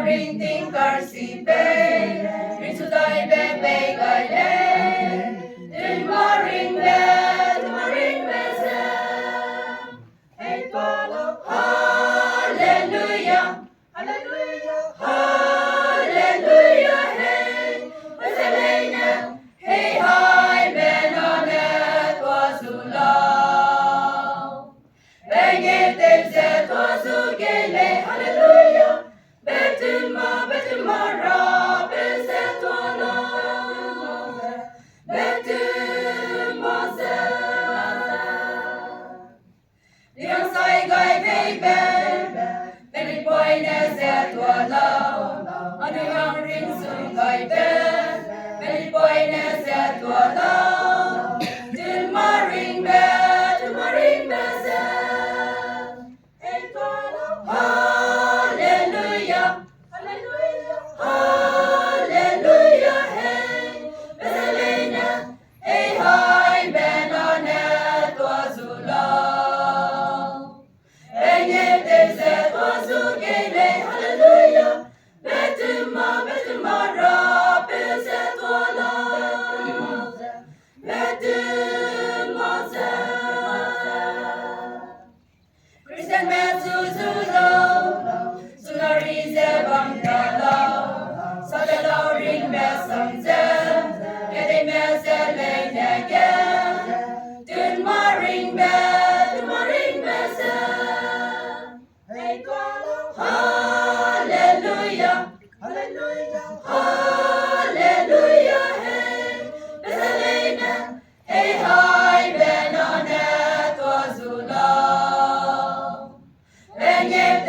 Ring ting car si pe, ring su dai be be gai le, tu ma ring be se, hey follow, hallelujah, hallelujah, hallelujah, hey, Vaselina, hey hi benonet was love, benget el se was gele, hallelujah. Betuma ra besetwana betuma se Dios sai gai baby Beni boy ne setwana Anu yang ring sun gai be Beni boy ne setwana Tuma ring be se Hallelujah Hallelujah, hallelujah, hey, Vaselina, hey, hi, benonet was love. Benget set was gele, hallelujah, betuma, ra, beset wala, betuma, Christian Metsuzulo, Sunarize Bangala, Sadala Ring Messamzen, Yede Mesele Negen, Dunma Ring Mesem, Hey Hallelujah, Hallelujah, Hallelujah, Hey, Beselena, Hey Hi Benonet was love. Benget